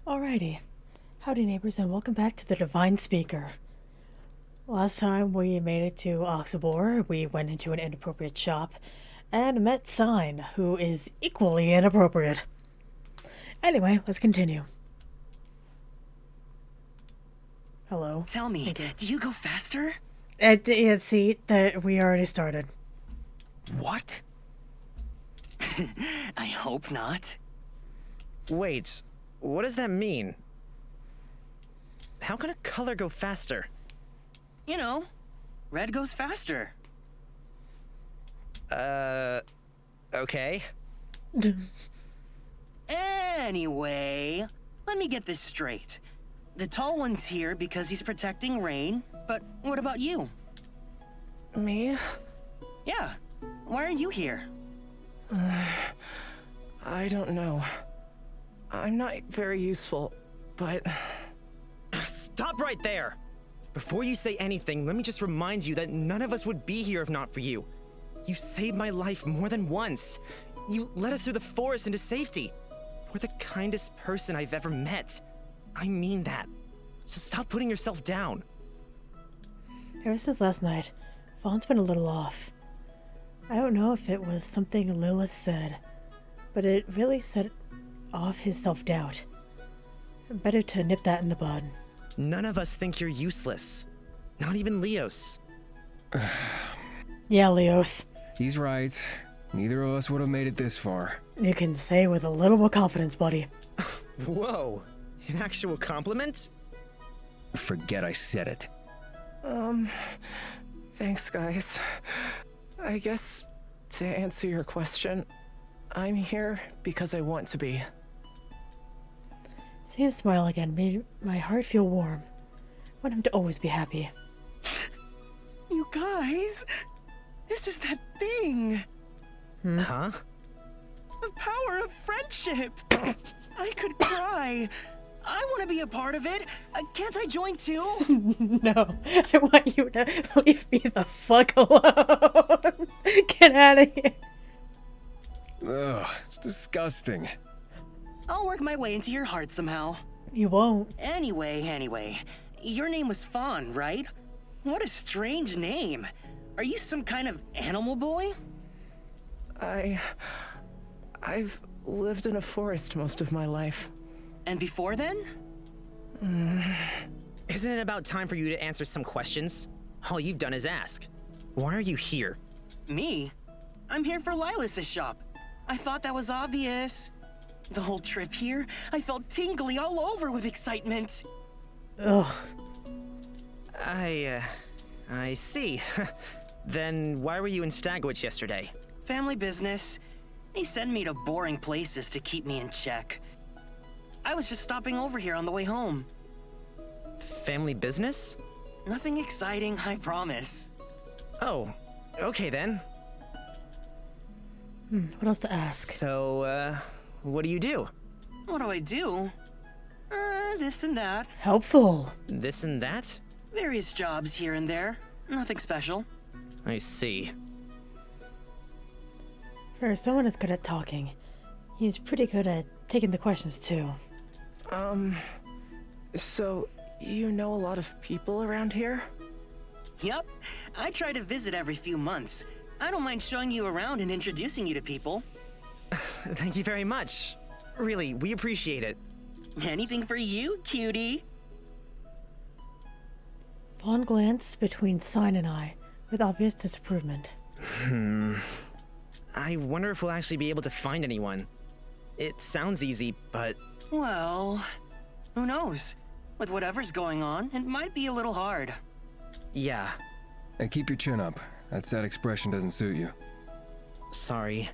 Alrighty. Howdy Neighbors and welcome back to the Devine Speaker. Last time we made it to Oxabor, we went into an inappropriate shop and met Sign, who is equally inappropriate. Anyway, let's continue. Hello. Tell me, do you go faster? Yeah, see, we already started. What? I hope not. Wait, what does that mean? How can a color go faster? You know, red goes faster. Okay. Anyway, let me get this straight. The tall one's here because he's protecting Rain, but what about you? Me? Yeah, why are you here? I don't know. I'm not very useful, but... Stop right there! Before you say anything, let me just remind you that none of us would be here if not for you. You saved my life more than once. You led us through the forest into safety. You're the kindest person I've ever met. I mean that. So stop putting yourself down. Ever since last night, Fawn's been a little off. I don't know if it was something Lilith said, but it really set off his self-doubt. Better to nip that in the bud. None of us think you're useless. Not even Leos. Yeah, Leos. He's right. Neither of us would have made it this far. You can say with a little more confidence, buddy. Whoa, an actual compliment? Forget I said it. Thanks, guys. I guess, to answer your question, I'm here because I want to be. Seeing him smile again made my heart feel warm. I want him to always be happy. You guys, this is that thing. Huh? The power of friendship. I could cry. I want to be a part of it. Can't I join too? No, I want you to leave me the fuck alone. Get out of here. Ugh, it's disgusting. I'll work my way into your heart somehow. You won't. Anyway, your name was Fawn, right? What a strange name. Are you some kind of animal boy? I've lived in a forest most of my life. And before then? Isn't it about time for you to answer some questions? All you've done is ask. Why are you here? Me? I'm here for Lilas's shop. I thought that was obvious. The whole trip here, I felt tingly all over with excitement. Ugh. I see. Then why were you in Stagwitch yesterday? Family business. They send me to boring places to keep me in check. I was just stopping over here on the way home. Family business? Nothing exciting, I promise. Oh, okay then. What else to ask? So, what do you do? What do I do? This and that. Helpful. This and that? Various jobs here and there. Nothing special. I see. For someone that's good at talking, he's pretty good at taking the questions too. So, you know a lot of people around here? Yup. I try to visit every few months. I don't mind showing you around and introducing you to people. Thank you very much. Really, we appreciate it. Anything for you, cutie? Fawn glanced between Sign and I, with obvious disapproval. I wonder if we'll actually be able to find anyone. It sounds easy, but... Well, who knows? With whatever's going on, it might be a little hard. yeah. And keep your chin up. That sad expression doesn't suit you. Sorry.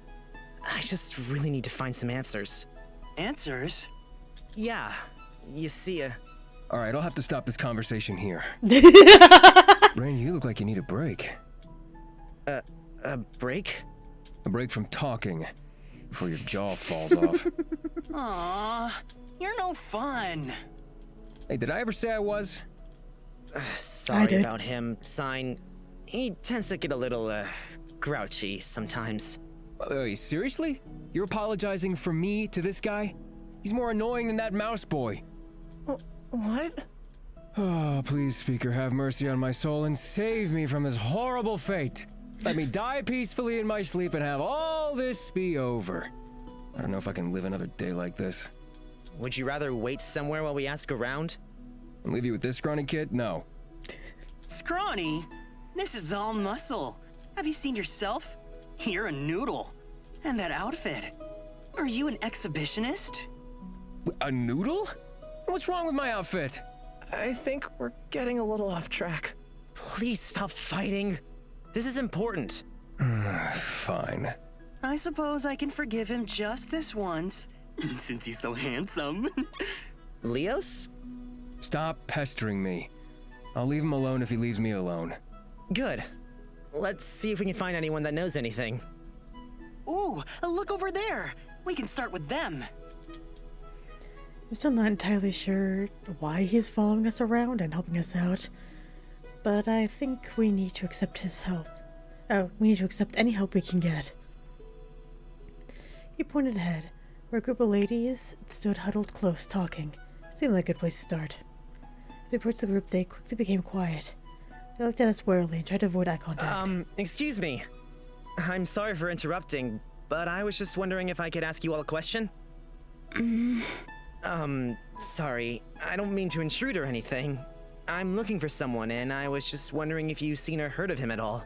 I just really need to find some answers. Answers? Yeah. You see, Alright, I'll have to stop this conversation here. Rain, you look like you need a break. a break? A break from talking before your jaw falls off. Aww, you're no fun. Hey, did I ever say I was? Sorry did. about him, Sign. He tends to get a little, grouchy sometimes. Seriously? You're apologizing for me to this guy? He's more annoying than that mouse boy. What? Oh, please, Speaker, have mercy on my soul and save me from this horrible fate. Let me die peacefully in my sleep and have all this be over. I don't know if I can live another day like this. Would you rather wait somewhere while we ask around? And leave you with this scrawny kid? No. Scrawny? This is all muscle. Have you seen yourself? You're a noodle. And that outfit. Are you an exhibitionist? A noodle? What's wrong with my outfit? I think we're getting a little off track. Please stop fighting. This is important. Fine. I suppose I can forgive him just this once, since he's so handsome. Leos? Stop pestering me. I'll leave him alone if he leaves me alone. Good. Let's see if we can find anyone that knows anything. Ooh, look over there. We can start with them. I'm still not entirely sure why he's following us around and helping us out, but I think we need to accept his help. Oh, we need to accept any help we can get. He pointed ahead, where a group of ladies stood huddled close, talking. Seemed like a good place to start. As we approached the group, they quickly became quiet. They looked at us warily and tried to avoid eye contact. Excuse me. I'm sorry for interrupting, but I was just wondering if I could ask you all a question? Sorry. I don't mean to intrude or anything. I'm looking for someone, and I was just wondering if you've seen or heard of him at all.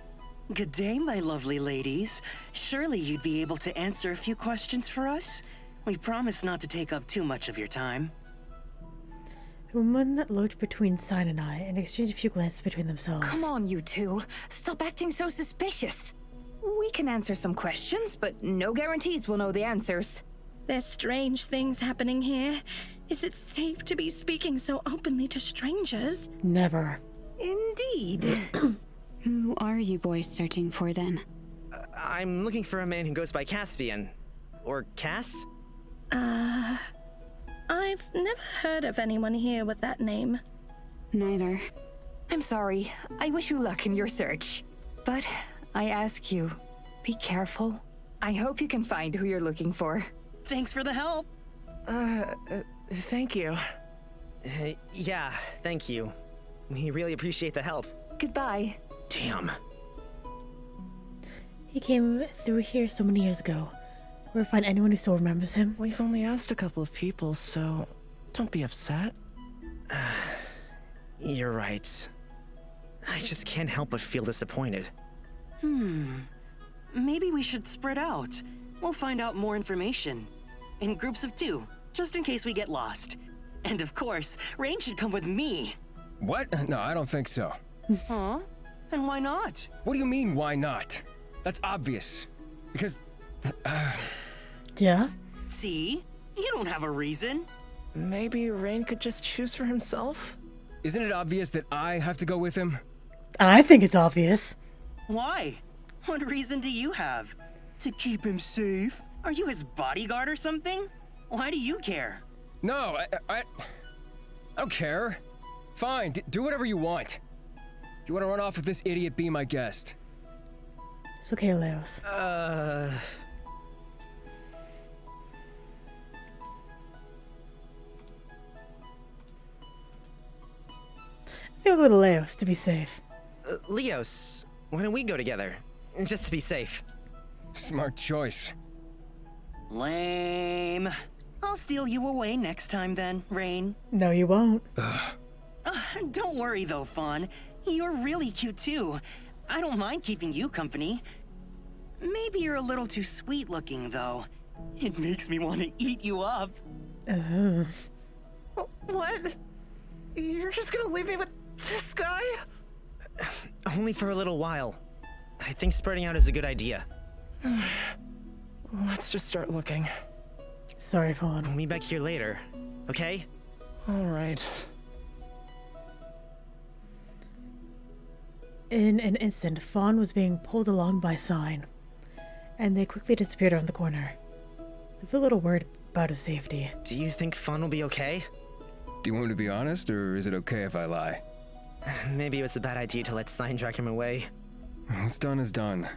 Good day, my lovely ladies. Surely you'd be able to answer a few questions for us? We promise not to take up too much of your time. The woman looked between Sign and I and exchanged a few glances between themselves. Come on, you two. Stop acting so suspicious. We can answer some questions, but no guarantees we'll know the answers. There's strange things happening here. Is it safe to be speaking so openly to strangers? Never. Indeed. Who are you boys searching for then? I'm looking for a man who goes by Caspian. Or Cass? I've never heard of anyone here with that name. Neither. I'm sorry. I wish you luck in your search. But I ask you, be careful. I hope you can find who you're looking for. Thanks for the help. Thank you. Yeah, thank you. We really appreciate the help. Goodbye. Damn. He came through here so many years ago. Will we find anyone who still remembers him? We've only asked a couple of people, so don't be upset. You're right. I just can't help but feel disappointed. Maybe we should spread out. We'll find out more information. In groups of 2, just in case we get lost. And of course, Rain should come with me. What? No, I don't think so. Huh? And why not? What do you mean, why not? That's obvious. Because... Yeah? See? You don't have a reason. Maybe Rain could just choose for himself? Isn't it obvious that I have to go with him? I think it's obvious. Why? What reason do you have? To keep him safe? Are you his bodyguard or something? Why do you care? No, I don't care. Fine, do whatever you want. If you want to run off with this idiot, be my guest. It's okay, Leos. Uh... I think we'll go to Leos to be safe. Leos, why don't we go together? Just to be safe. Smart choice. Lame. I'll steal you away next time then, Rain. No, you won't. Don't worry though, Fawn. You're really cute too. I don't mind keeping you company. Maybe you're a little too sweet looking though. It makes me want to eat you up. What? You're just gonna leave me with this guy? Only for a little while. I think spreading out is a good idea. Let's just start looking. Sorry, Fawn. We'll meet back here later, okay? All right. In an instant, Fawn was being pulled along by Sign, and they quickly disappeared around the corner. I feel a little worried about his safety. Do you think Fawn will be okay? Do you want me to be honest, or is it okay if I lie? Maybe it was a bad idea to let Sign drag him away. What's done is done.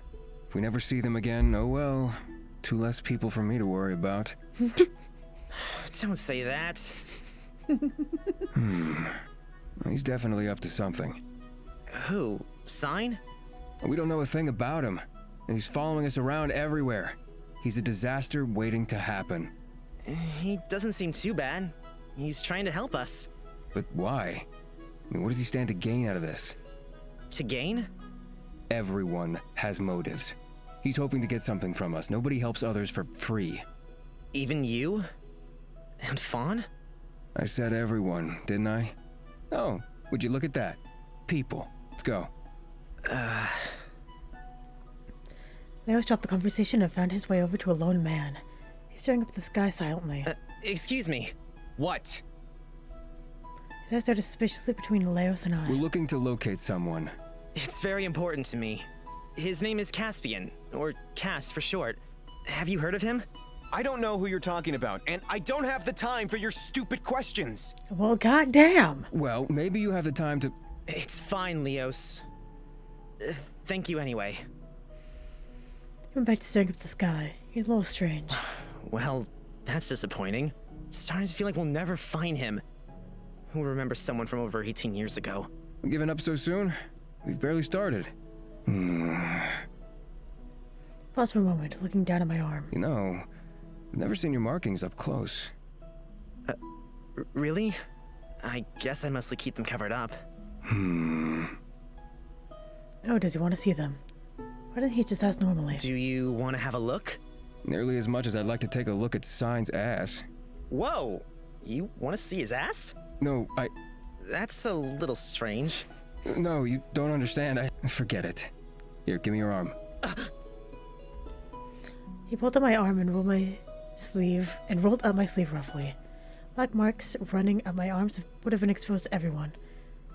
If we never see them again, oh well. 2 less people for me to worry about. Don't say that. He's definitely up to something. Who? Sign? We don't know a thing about him, and he's following us around everywhere. He's a disaster waiting to happen. He doesn't seem too bad. He's trying to help us. But why? I mean, what does he stand to gain out of this? To gain? Everyone has motives. He's hoping to get something from us. Nobody helps others for free. Even you? And Fawn? I said everyone, didn't I? Oh, would you look at that? People. Let's go. Leo stopped the conversation and found his way over to a lone man. He's staring up at the sky silently. Excuse me. What? His eyes started suspiciously between Leos and I. We're looking to locate someone. It's very important to me. His name is Caspian, or Cass for short. Have you heard of him? I don't know who you're talking about, and I don't have the time for your stupid questions. Well, goddamn. Well, maybe you have the time to... It's fine, Leos. Thank you anyway. He went back to staring up at the sky. He's a little strange. Well, that's disappointing. Starting to feel like we'll never find him. Who will remember someone from over 18 years ago? We're giving up so soon? We've barely started. Pause for a moment, looking down at my arm. You know, I've never seen your markings up close. Really? I guess I mostly keep them covered up. Oh, does he want to see them? Why didn't he just ask normally? Do you want to have a look? Nearly as much as I'd like to take a look at Sign's ass. Whoa! You want to see his ass? No, That's a little strange. No, you don't understand. Forget it. Here, give me your arm. He pulled up my arm and rolled up my sleeve roughly. Black marks running up my arms would have been exposed to everyone,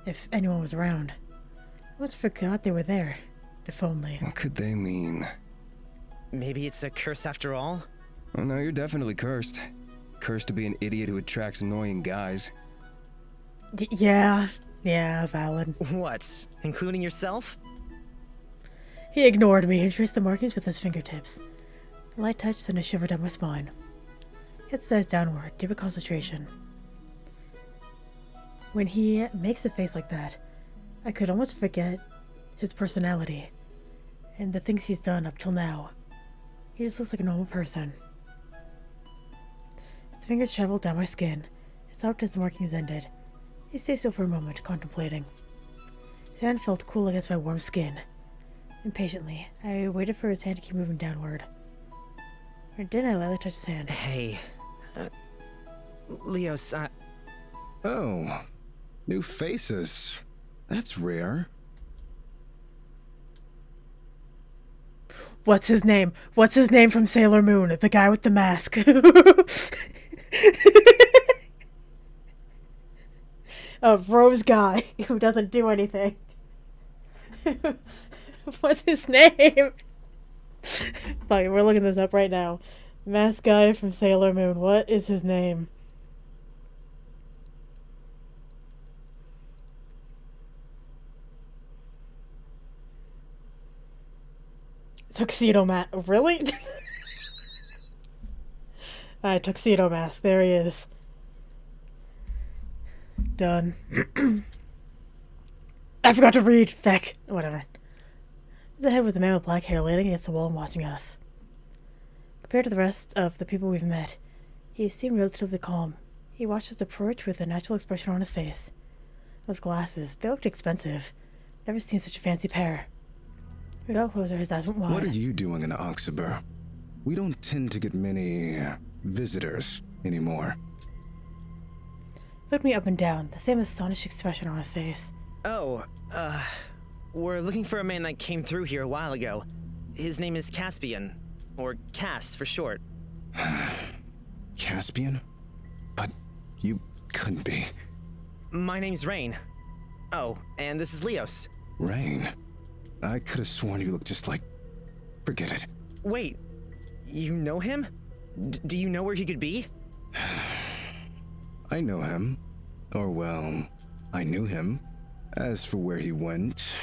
if anyone was around. I almost forgot they were there, if only. What could they mean? Maybe it's a curse after all? Oh no, you're definitely cursed. Cursed to be an idiot who attracts annoying guys. Yeah, valid. What? Including yourself? He ignored me and traced the markings with his fingertips. A light touch sent a shiver down my spine. He had his eyes downward, deep in concentration. When he makes a face like that, I could almost forget his personality and the things he's done up till now. He just looks like a normal person. His fingers traveled down my skin. It stopped as the markings ended. He stayed still for a moment, contemplating. His hand felt cool against my warm skin. Impatiently, I waited for his hand to keep moving downward. Or did I lightly touch his hand? Hey, Leos, Oh, new faces. That's rare. What's his name? What's his name from Sailor Moon? The guy with the mask. A rose guy who doesn't do anything. What's his name? Fine, we're looking this up right now. Mask guy from Sailor Moon. What is his name? Tuxedo Mask. Really? Alright, Tuxedo Mask. There he is. Done. I forgot to read. Feck. Whatever. His ahead was a man with black hair leaning against the wall and watching us. Compared to the rest of the people we've met, he seemed relatively calm. He watched us approach with a natural expression on his face. Those glasses, they looked expensive. Never seen such a fancy pair. We got closer, his eyes went wide. What are you doing in Oxibur? We don't tend to get many visitors anymore. He looked me up and down, the same astonished expression on his face. We're looking for a man that came through here a while ago. His name is Caspian, or Cass for short. Caspian? But you couldn't be. My name's Rain. Oh, and this is Leos. Rain? I could have sworn you looked just like... Forget it. Wait, you know him? Do you know where he could be? I know him. Or well, I knew him. As for where he went...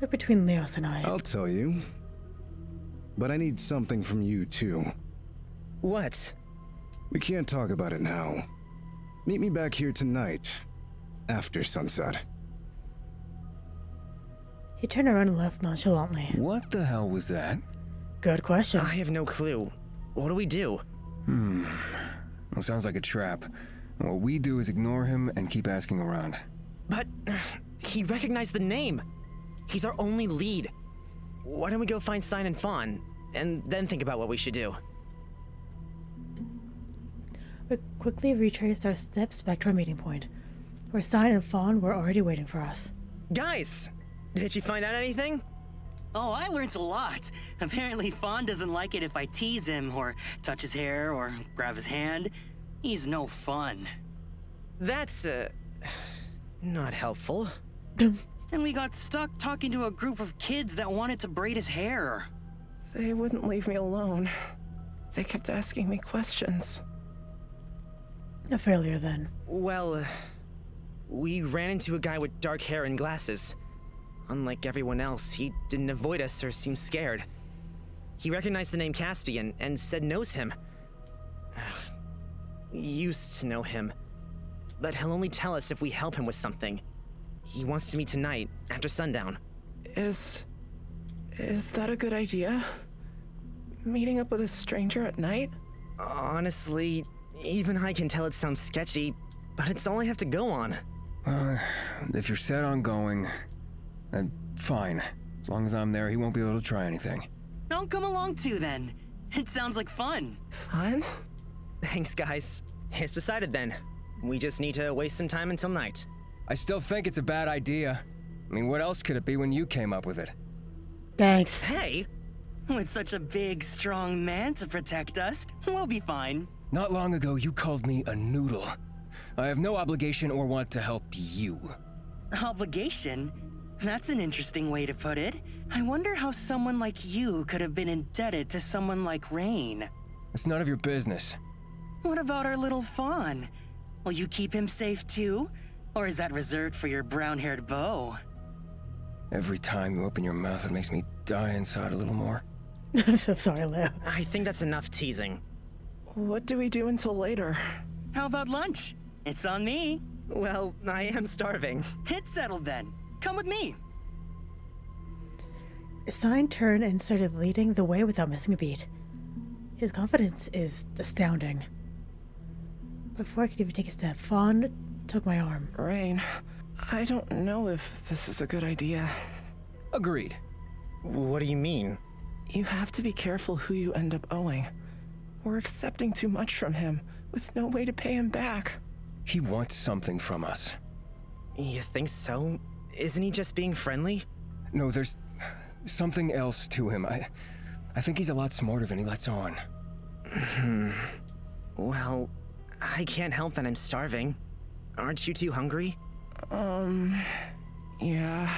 Right between Leos and I. I'll tell you. But I need something from you, too. What? We can't talk about it now. Meet me back here tonight, after sunset. He turned around and left nonchalantly. What the hell was that? Good question. I have no clue. What do we do? Well, sounds like a trap. What we do is ignore him and keep asking around. But he recognized the name. He's our only lead. Why don't we go find Sign and Fawn, and then think about what we should do? We quickly retraced our steps back to our meeting point, where Sign and Fawn were already waiting for us. Guys, did you find out anything? Oh, I learned a lot. Apparently, Fawn doesn't like it if I tease him, or touch his hair, or grab his hand. He's no fun. That's, not helpful. And we got stuck talking to a group of kids that wanted to braid his hair. They wouldn't leave me alone. They kept asking me questions. A failure, then. Well, we ran into a guy with dark hair and glasses. Unlike everyone else, he didn't avoid us or seem scared. He recognized the name Caspian and said knows him. Used to know him. But he'll only tell us if we help him with something. He wants to meet tonight, after sundown. Is that a good idea? Meeting up with a stranger at night? Honestly, even I can tell it sounds sketchy, but it's all I have to go on. If you're set on going, then fine. As long as I'm there, he won't be able to try anything. I'll come along too, then. It sounds like fun. Fun? Thanks, guys. It's decided then. We just need to waste some time until night. I still think it's a bad idea. I mean, what else could it be when you came up with it? Thanks. Hey! With such a big, strong man to protect us, we'll be fine. Not long ago, you called me a noodle. I have no obligation or want to help you. Obligation? That's an interesting way to put it. I wonder how someone like you could have been indebted to someone like Rain. It's none of your business. What about our little Fawn? Will you keep him safe too? Or is that reserved for your brown-haired beau? Every time you open your mouth, it makes me die inside a little more. I'm so sorry, Leo. I think that's enough teasing. What do we do until later? How about lunch? It's on me. Well, I am starving. It's settled then. Come with me. Sign turned and started leading the way without missing a beat. His confidence is astounding. Before I could even take a step, Fawn took my arm. Rain, I don't know if this is a good idea. Agreed. What do you mean? You have to be careful who you end up owing. We're accepting too much from him, with no way to pay him back. He wants something from us. You think so? Isn't he just being friendly? No, there's something else to him. I think he's a lot smarter than he lets on. Well, I can't help that I'm starving. Aren't you two hungry? Yeah.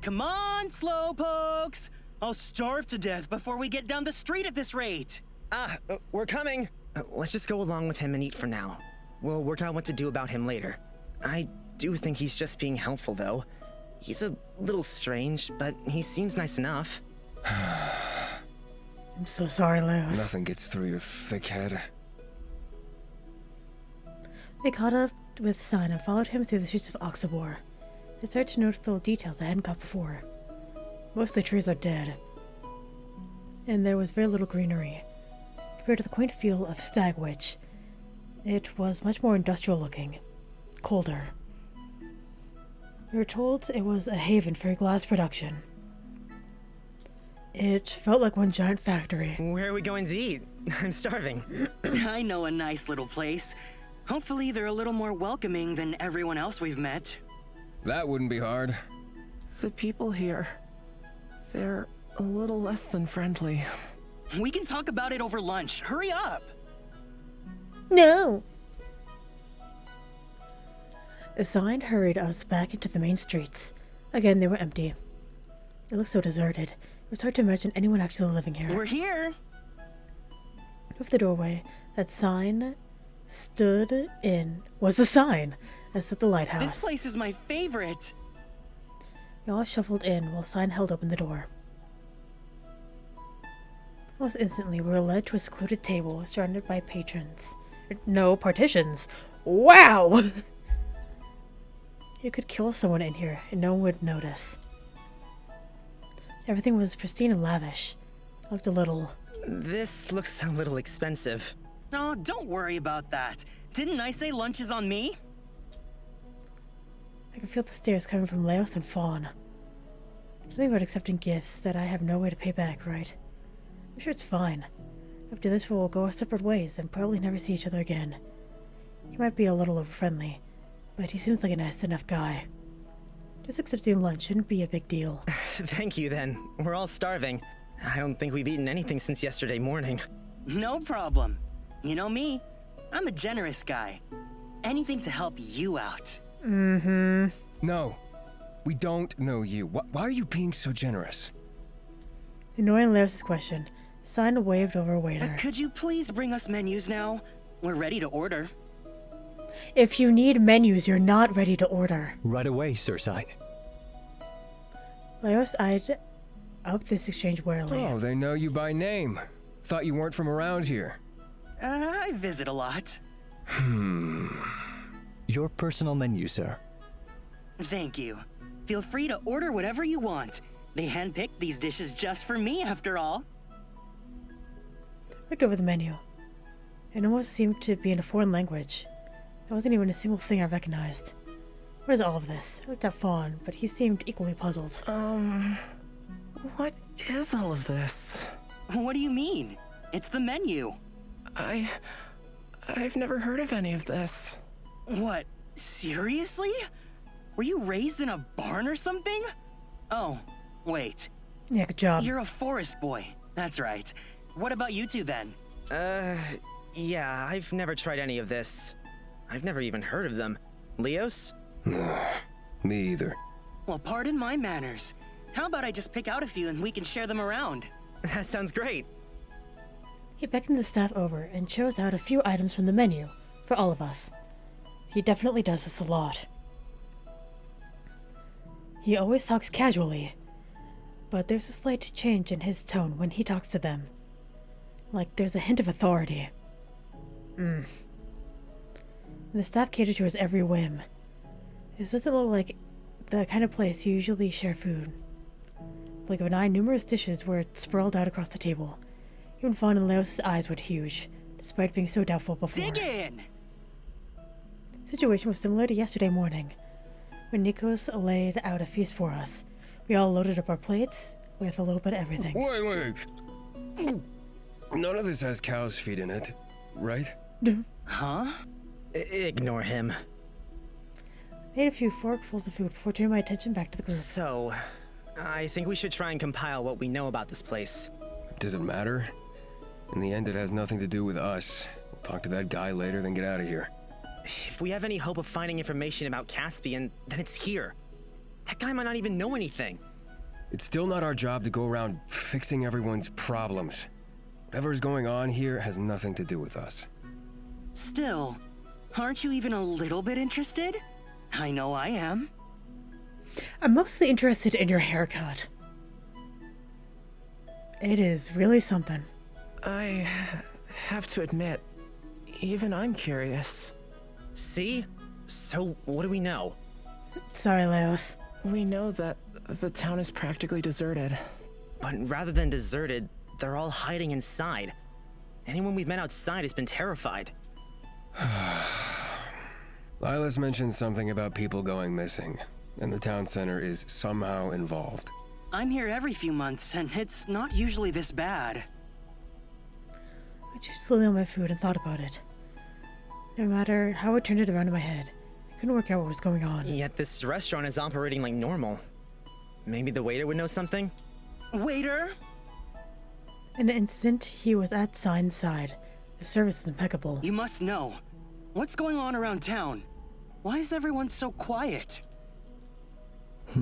Come on, slowpokes! I'll starve to death before we get down the street at this rate. We're coming. Let's just go along with him and eat for now. We'll work out what to do about him later. I do think he's just being helpful, though. He's a little strange, but he seems nice enough. I'm so sorry, Leos. Nothing gets through your thick head. We caught up with Sign and followed him through the streets of Oxabor. I started to notice little details I hadn't caught before. Most of the trees are dead, and there was very little greenery. Compared to the quaint feel of Stagwitch, it was much more industrial looking, colder. We were told it was a haven for glass production. It felt like one giant factory. Where are we going to eat? I'm starving. I know a nice little place. Hopefully they're a little more welcoming than everyone else we've met. That wouldn't be hard. The people here, they're a little less than friendly. We can talk about it over lunch. Hurry up! No! A sign hurried us back into the main streets. Again, they were empty. It looked so deserted. It was hard to imagine anyone actually living here. We're here! Over the doorway, that sign stood in was a sign that said the lighthouse. This place is my favorite! We all shuffled in while Sign held open the door. Almost instantly, we were led to a secluded table surrounded by patrons. no partitions. Wow! You could kill someone in here and no one would notice. Everything was pristine and lavish. It looked a little... This looks a little expensive. Oh, don't worry about that. Didn't I say lunch is on me? I can feel the stares coming from Leos and Fawn. Something about accepting gifts that I have no way to pay back, right? I'm sure it's fine. After this, we will go our separate ways and probably never see each other again. He might be a little over-friendly, but he seems like a nice enough guy. Just accepting lunch shouldn't be a big deal. Thank you, then. We're all starving. I don't think we've eaten anything since yesterday morning. No problem. You know me. I'm a generous guy. Anything to help you out. Mm-hmm. No, we don't know you. Why are you being so generous? Ignoring Leos' question, Sign waved over a waiter. Could you please bring us menus now? We're ready to order. If you need menus, you're not ready to order. Right away, Sir Sign. Leos eyed up this exchange warily. Oh, they know you by name. Thought you weren't from around here. I visit a lot. Your personal menu, sir. Thank you. Feel free to order whatever you want. They handpicked these dishes just for me, after all. Looked over the menu. It almost seemed to be in a foreign language. There wasn't even a single thing I recognized. What is all of this? I looked at Fawn, but he seemed equally puzzled. What is all of this? What do you mean? It's the menu. I've never heard of any of this. What? Seriously? Were you raised in a barn or something? Oh, wait. Yeah, good job. You're a forest boy. That's right. What about you two then? Yeah, I've never tried any of this. I've never even heard of them. Leos? Me either. Well, pardon my manners. How about I just pick out a few and we can share them around? That sounds great. He beckoned the staff over and chose out a few items from the menu for all of us. He definitely does this a lot. He always talks casually, but there's a slight change in his tone when he talks to them. Like there's a hint of authority. And the staff cater to his every whim. This doesn't look like the kind of place you usually share food. Blink of an eye, numerous dishes were sprawled out across the table. Even Fawn and Leos' eyes were huge, despite being so doubtful before. Dig in! The situation was similar to yesterday morning, when Nikos laid out a feast for us. We all loaded up our plates with a little bit of everything. Wait. None of this has cow's feet in it, right? Huh? Ignore him. I ate a few forkfuls of food before turning my attention back to the group. So, I think we should try and compile what we know about this place. Does it matter? In the end, it has nothing to do with us. We'll talk to that guy later, then get out of here. If we have any hope of finding information about Caspian, then it's here. That guy might not even know anything. It's still not our job to go around fixing everyone's problems. Whatever's going on here has nothing to do with us. Still, aren't you even a little bit interested? I know I am. I'm mostly interested in your haircut. It is really something. I have to admit, even I'm curious. See? So, what do we know? Sorry, Leos. We know that the town is practically deserted. But rather than deserted, they're all hiding inside. Anyone we've met outside has been terrified. Lilas mentioned something about people going missing, and the town center is somehow involved. I'm here every few months, and it's not usually this bad. I chewed slowly on my food and thought about it. No matter how I turned it around in my head, I couldn't work out what was going on. Yet this restaurant is operating like normal. Maybe the waiter would know something? Waiter? In an instant, he was at Sign's side. The service is impeccable. You must know. What's going on around town? Why is everyone so quiet? He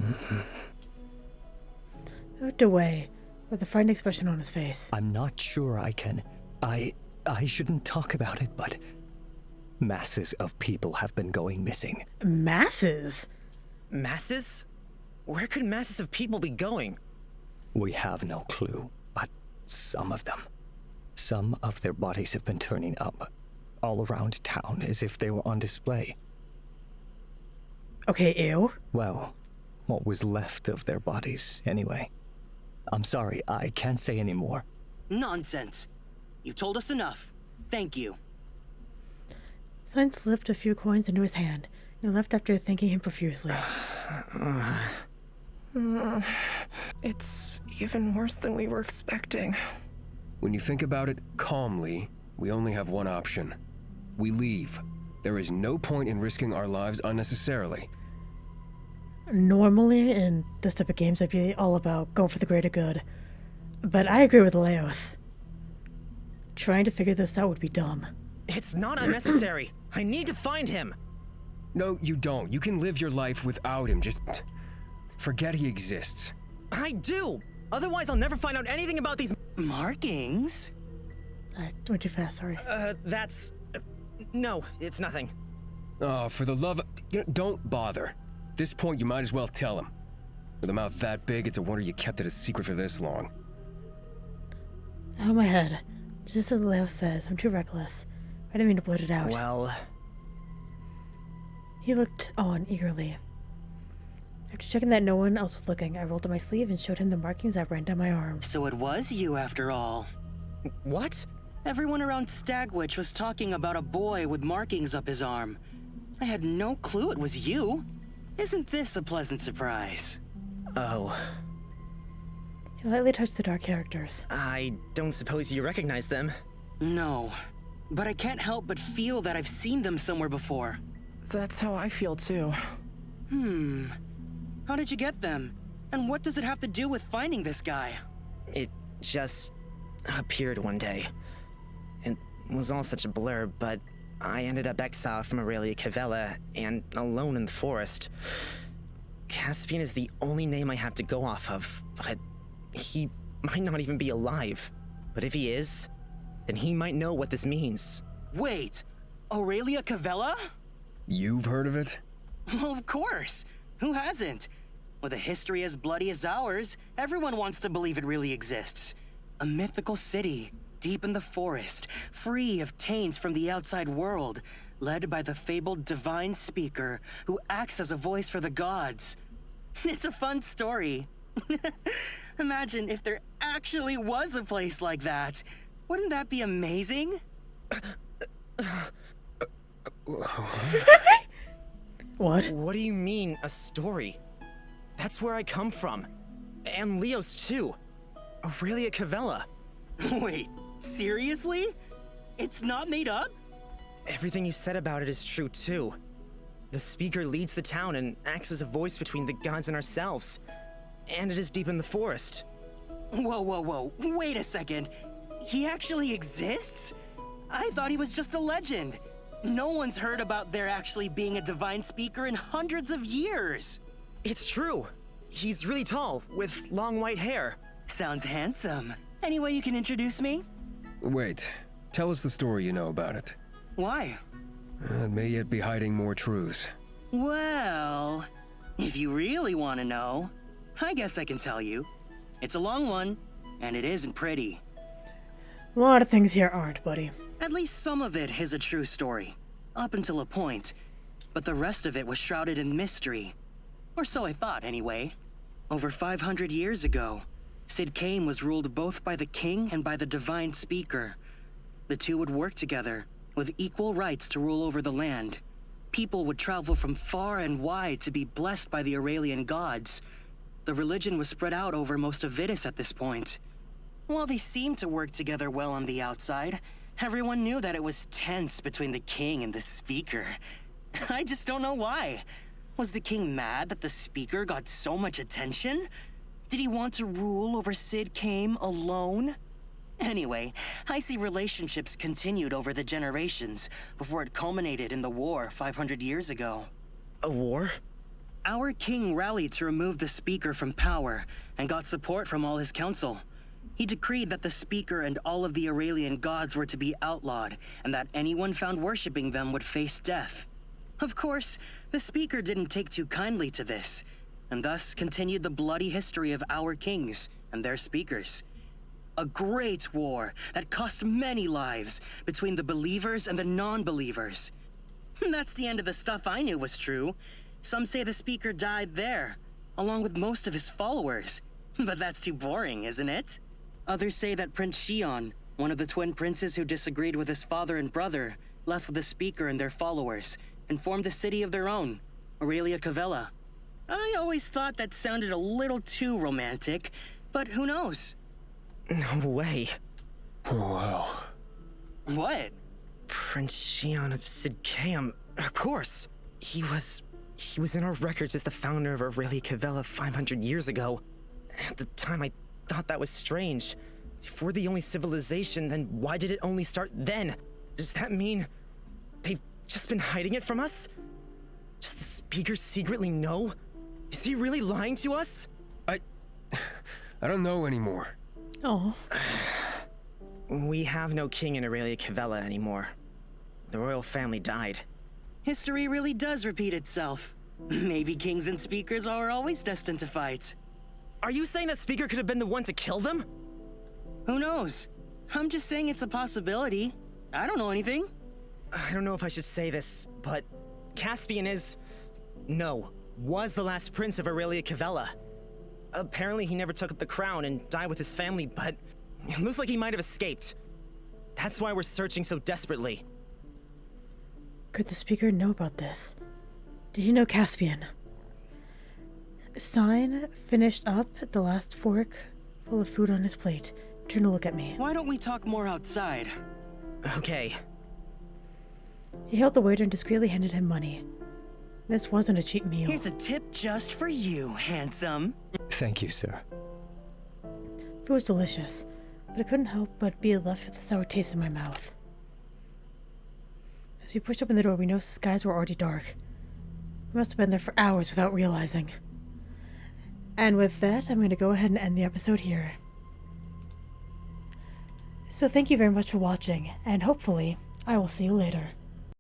looked away, with a frightened expression on his face. I'm not sure I can... I shouldn't talk about it, but... masses of people have been going missing. Masses? Masses? Where could masses of people be going? We have no clue, but some of them. Some of their bodies have been turning up. all around town as if they were on display. Okay, ew. Well, what was left of their bodies, anyway. I'm sorry, I can't say any more. Nonsense. You told us enough. Thank you. Sign slipped a few coins into his hand and left after thanking him profusely. It's even worse than we were expecting. When you think about it calmly, we only have one option. We leave. There is no point in risking our lives unnecessarily. Normally, in this type of games, I'd be all about going for the greater good. But I agree with Leos. Trying to figure this out would be dumb. It's not unnecessary. I need to find him. No, you don't. You can live your life without him. Just forget he exists. I do. Otherwise, I'll never find out anything about these markings. I went too fast, sorry. That's... no, it's nothing. Oh, for the love of... don't bother. At this point, you might as well tell him. With a mouth that big, it's a wonder you kept it a secret for this long. Out of my head. Just as Leo says, I'm too reckless. I didn't mean to blurt it out. Well... He looked on eagerly. After checking that no one else was looking, I rolled up my sleeve and showed him the markings that ran down my arm. So it was you after all. What? Everyone around Stagwitch was talking about a boy with markings up his arm. I had no clue it was you. Isn't this a pleasant surprise? Oh. He lightly touched the dark characters. I don't suppose you recognize them? No, but I can't help but feel that I've seen them somewhere before. That's how I feel too. How did you get them? And what does it have to do with finding this guy? It just appeared one day. It was all such a blur, but I ended up exiled from Aralia Cavella and alone in the forest. Caspian is the only name I have to go off of, but he might not even be alive. But if he is, then he might know what this means. Wait, Aralia Cavella? You've heard of it? Well, of course. Who hasn't? With a history as bloody as ours, everyone wants to believe it really exists. A mythical city, deep in the forest, free of taints from the outside world, led by the fabled Devine Speaker, who acts as a voice for the gods. It's a fun story. Imagine if there actually was a place like that. Wouldn't that be amazing? What? What do you mean, a story? That's where I come from. And Leo's too. Aralia Cavella. Wait, seriously? It's not made up? Everything you said about it is true too. The speaker leads the town and acts as a voice between the gods and ourselves. And it is deep in the forest. Whoa. Wait a second. He actually exists? I thought he was just a legend. No one's heard about there actually being a Divine Speaker in hundreds of years. It's true. He's really tall, with long white hair. Sounds handsome. Any way you can introduce me? Wait. Tell us the story you know about it. Why? It may yet be hiding more truths. Well, if you really want to know, I guess I can tell you. It's a long one, and it isn't pretty. A lot of things here aren't, buddy. At least some of it is a true story, up until a point. But the rest of it was shrouded in mystery. Or so I thought, anyway. Over 500 years ago, Sid Cain was ruled both by the king and by the Divine Speaker. The two would work together, with equal rights to rule over the land. People would travel from far and wide to be blessed by the Aralian gods. The religion was spread out over most of Vidus at this point. While they seemed to work together well on the outside, everyone knew that it was tense between the king and the speaker. I just don't know why. Was the king mad that the speaker got so much attention? Did he want to rule over Sid Cain alone? Anyway, I see relationships continued over the generations before it culminated in the war 500 years ago. A war? Our king rallied to remove the speaker from power and got support from all his council. He decreed that the speaker and all of the Aralian gods were to be outlawed, and that anyone found worshipping them would face death. Of course, the speaker didn't take too kindly to this, and thus continued the bloody history of our kings and their speakers. A great war that cost many lives between the believers and the non-believers. That's the end of the stuff I knew was true. Some say the speaker died there, along with most of his followers. But that's too boring, isn't it? Others say that Prince Xion, one of the twin princes who disagreed with his father and brother, left with the speaker and their followers, and formed a city of their own, Aralia Cavella. I always thought that sounded a little too romantic, but who knows? No way. Oh, wow. What? Prince Xion of Sidkeum. Of course. He was in our records as the founder of Aralia Cavella 500 years ago. At the time, I thought that was strange. If we're the only civilization, then why did it only start then? Does that mean they've just been hiding it from us? Does the speaker secretly know? Is he really lying to us? I don't know anymore. Oh. We have no king in Aralia Cavella anymore. The royal family died. History really does repeat itself. Maybe kings and speakers are always destined to fight. Are you saying that speaker could have been the one to kill them? Who knows? I'm just saying it's a possibility. I don't know anything. I don't know if I should say this, but Caspian was the last prince of Aralia Cavella. Apparently he never took up the crown and died with his family, but it looks like he might have escaped. That's why we're searching so desperately. Could the speaker know about this? Did he know Caspian? Sign finished up the last fork full of food on his plate. Turned to look at me. Why don't we talk more outside? Okay. He held the waiter and discreetly handed him money. This wasn't a cheap meal. Here's a tip just for you, handsome. Thank you, sir. Food was delicious, but I couldn't help but be left with a sour taste in my mouth. As we pushed open the door, we noticed the skies were already dark. We must have been there for hours without realizing. And with that, I'm going to go ahead and end the episode here. So thank you very much for watching, and hopefully, I will see you later.